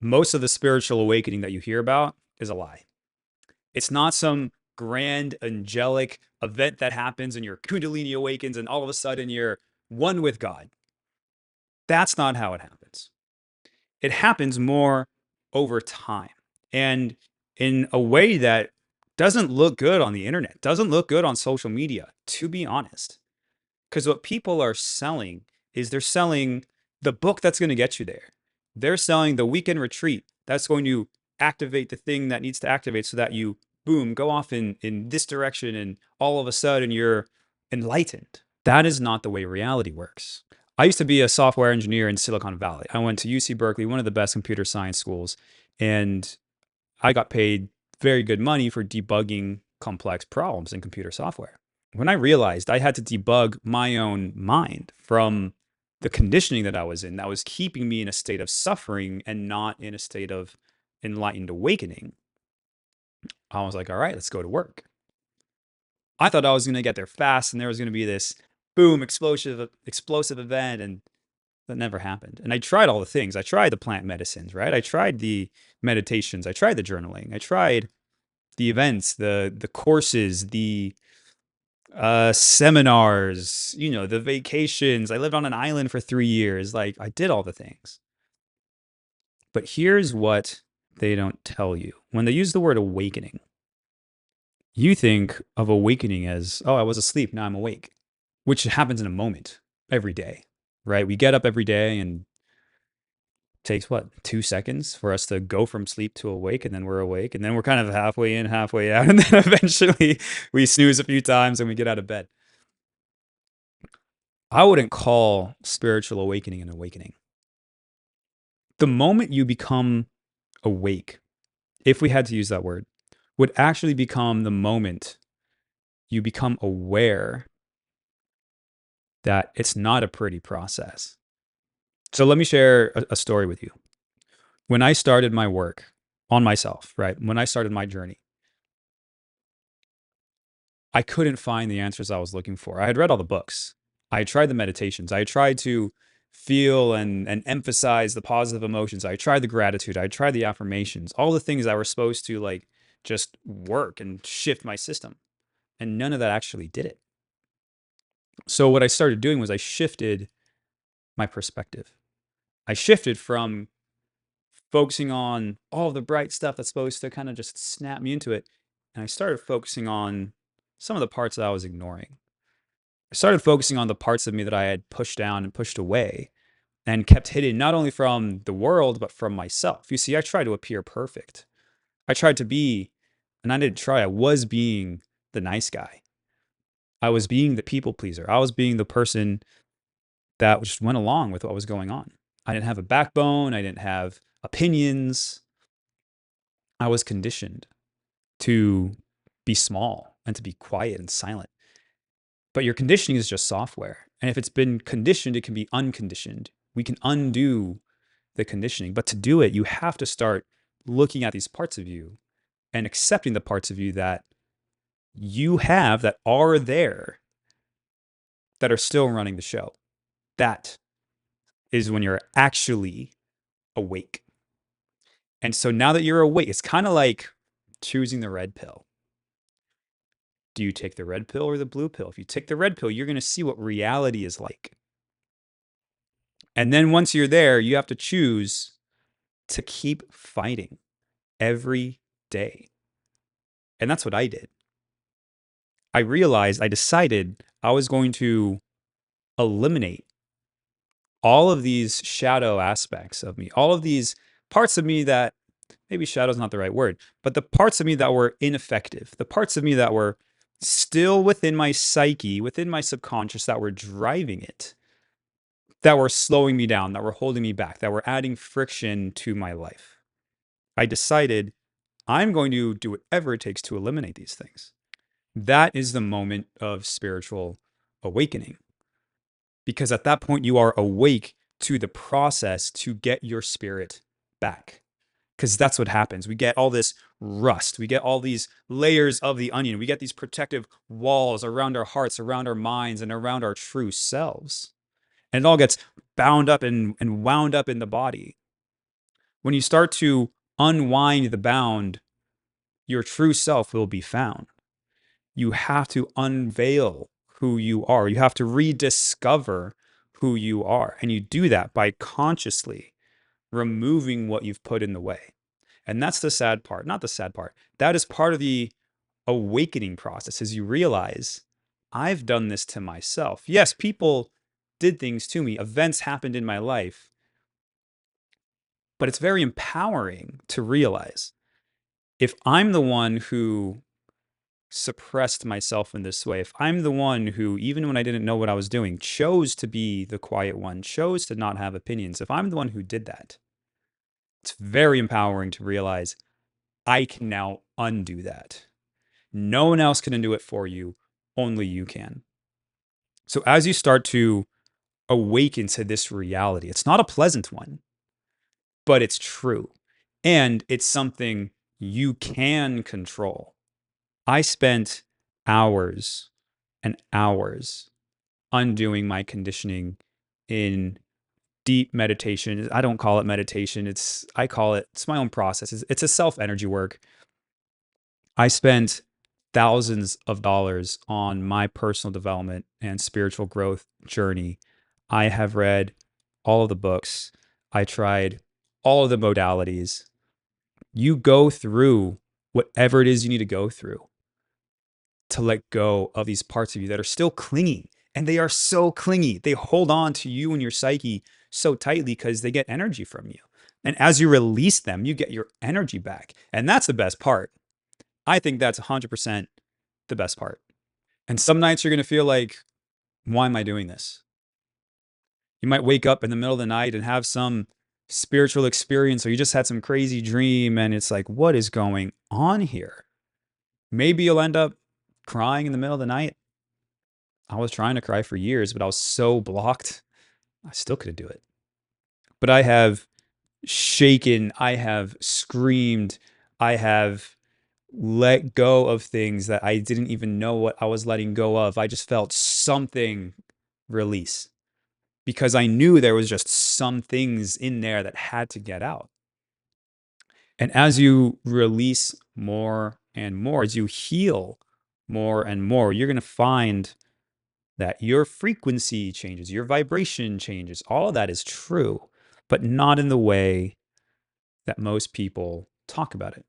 most of the spiritual awakening that you hear about is a lie. It's not some grand angelic event that happens and your kundalini awakens and all of a sudden you're one with God. That's not how it happens. It happens more over time and in a way that doesn't look good on the internet, doesn't look good on social media, to be honest. Because what people are selling is they're selling the book that's going to get you there. They're selling the weekend retreat that's going to activate the thing that needs to activate so that you, boom, go off in this direction and all of a sudden you're enlightened. That is not the way reality works. I used to be a software engineer in Silicon Valley. I went to UC Berkeley, one of the best computer science schools, and I got paid very good money for debugging complex problems in computer software. When I realized I had to debug my own mind from the conditioning that I was in, that was keeping me in a state of suffering and not in a state of enlightened awakening, I was like, all right, let's go to work. I thought I was going to get there fast and there was going to be this boom, explosive event, and that never happened. And I tried all the things. I tried the plant medicines, right? I tried the meditations. I tried the journaling. I tried the events, the courses, the seminars, the vacations. I lived on an island for 3 years. Like I did all the things. But here's what they don't tell you. When they use the word awakening, you think of awakening as, oh, I was asleep, now I'm awake, which happens in a moment every day, right? We get up every day and takes what, 2 seconds for us to go from sleep to awake, and then we're awake, and then we're kind of halfway in, halfway out, and then eventually we snooze a few times and we get out of bed. I wouldn't call spiritual awakening an awakening. The moment you become awake, if we had to use that word, would actually become the moment you become aware that it's not a pretty process. So let me share a story with you. When I started my work on myself, right? When I started my journey, I couldn't find the answers I was looking for. I had read all the books. I had tried the meditations. I tried to feel and emphasize the positive emotions. I tried the gratitude. I tried the affirmations, all the things that were supposed to like just work and shift my system. And none of that actually did it. So what I started doing was I shifted my perspective. I shifted from focusing on all the bright stuff that's supposed to kind of just snap me into it. And I started focusing on some of the parts that I was ignoring. I started focusing on the parts of me that I had pushed down and pushed away and kept hidden not only from the world, but from myself. You see, I tried to appear perfect. I tried to be, and I didn't try, I was being the nice guy. I was being the people pleaser. I was being the person that just went along with what was going on. I didn't have a backbone. I didn't have opinions. I was conditioned to be small and to be quiet and silent. But your conditioning is just software. And if it's been conditioned, it can be unconditioned. We can undo the conditioning. But to do it, you have to start looking at these parts of you and accepting the parts of you that you have that are there that are still running the show. That is when you're actually awake. And so now that you're awake, it's kind of like choosing the red pill. Do you take the red pill or the blue pill? If you take the red pill, you're going to see what reality is like. And then once you're there, you have to choose to keep fighting every day. And that's what I did. I decided I was going to eliminate all of these shadow aspects of me, all of these parts of me that maybe shadow is not the right word, but the parts of me that were ineffective, the parts of me that were still within my psyche, within my subconscious, that were driving it, that were slowing me down, that were holding me back, that were adding friction to my life. I decided I'm going to do whatever it takes to eliminate these things. That is the moment of spiritual awakening. Because at that point, you are awake to the process to get your spirit back. Because that's what happens. We get all this rust. We get all these layers of the onion. We get these protective walls around our hearts, around our minds, and around our true selves. And it all gets bound up and wound up in the body. When you start to unwind the bound, your true self will be found. You have to unveil who you are. You have to rediscover who you are. And you do that by consciously removing what you've put in the way. And that's the sad part. Not the sad part. That is part of the awakening process, as you realize I've done this to myself. Yes, people did things to me. Events happened in my life. But it's very empowering to realize if I'm the one who suppressed myself in this way, if I'm the one who, even when I didn't know what I was doing, chose to be the quiet one, chose to not have opinions, if I'm the one who did that, it's very empowering to realize I can now undo that. No one else can undo it for you, only you can. So as you start to awaken to this reality, it's not a pleasant one, but it's true. And it's something you can control. I spent hours and hours undoing my conditioning in deep meditation. I don't call it meditation. I call it's my own process. It's a self energy work. I spent thousands of dollars on my personal development and spiritual growth journey. I have read all of the books. I tried all of the modalities. You go through whatever it is you need to go through to let go of these parts of you that are still clinging. And they are so clingy. They hold on to you and your psyche so tightly because they get energy from you. And as you release them, you get your energy back. And that's the best part. I think that's 100% the best part. And some nights you're going to feel like, why am I doing this? You might wake up in the middle of the night and have some spiritual experience, or you just had some crazy dream and it's like, what is going on here? Maybe you'll end up crying in the middle of the night. I was trying to cry for years, but I was so blocked, I still couldn't do it. But I have shaken, I have screamed, I have let go of things that I didn't even know what I was letting go of. I just felt something release because I knew there was just some things in there that had to get out. And as you release more and more, as you heal more and more, you're going to find that your frequency changes, your vibration changes. All of that is true, but not in the way that most people talk about it.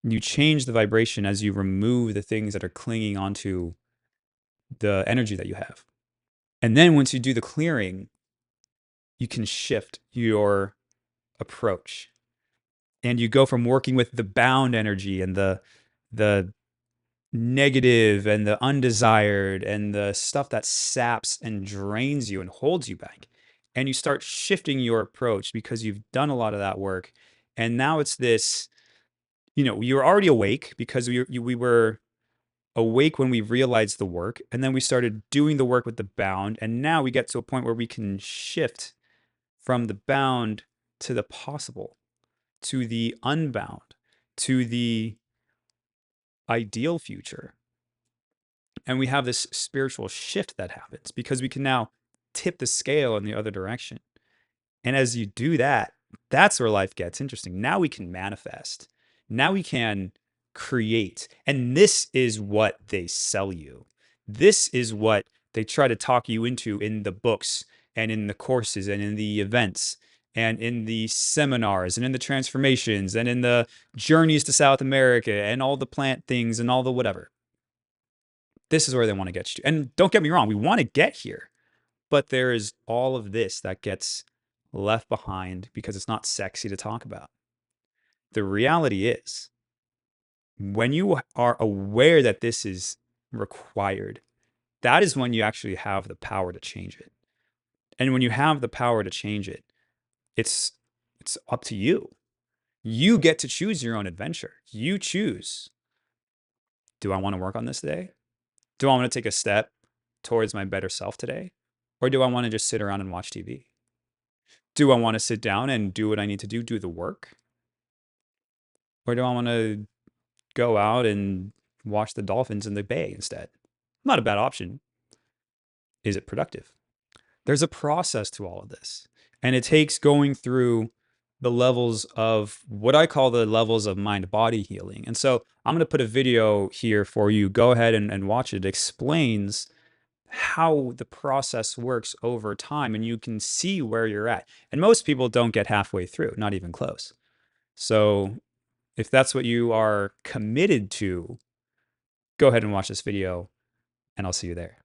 You change the vibration as you remove the things that are clinging onto the energy that you have. And then once you do the clearing, you can shift your approach. And you go from working with the bound energy and the negative and the undesired and the stuff that saps and drains you and holds you back. And you start shifting your approach because you've done a lot of that work. And now it's this, you were already awake because we were awake when we realized the work. And then we started doing the work with the bound. And now we get to a point where we can shift from the bound to the possible, to the unbound, to the ideal future. And we have this spiritual shift that happens because we can now tip the scale in the other direction. And as you do that, that's where life gets interesting. Now we can manifest. Now we can create. And this is what they sell you. This is what they try to talk you into in the books and in the courses and in the events and in the seminars and in the transformations and in the journeys to South America and all the plant things and all the whatever. This is where they want to get you to. And don't get me wrong, we want to get here. But there is all of this that gets left behind because it's not sexy to talk about. The reality is, when you are aware that this is required, that is when you actually have the power to change it. And when you have the power to change it, it's up to you. You get to choose your own adventure. You choose. Do I want to work on this today? Do I want to take a step towards my better self today? Or do I want to just sit around and watch TV? Do I want to sit down and do what I need to do the work? Or do I want to go out and watch the dolphins in the bay instead? Not a bad option. Is it productive? There's a process to all of this. And it takes going through the levels of what I call the levels of mind-body healing. And so I'm going to put a video here for you. Go ahead and watch it. It explains how the process works over time, and you can see where you're at. And most people don't get halfway through, not even close. So if that's what you are committed to, go ahead and watch this video, and I'll see you there.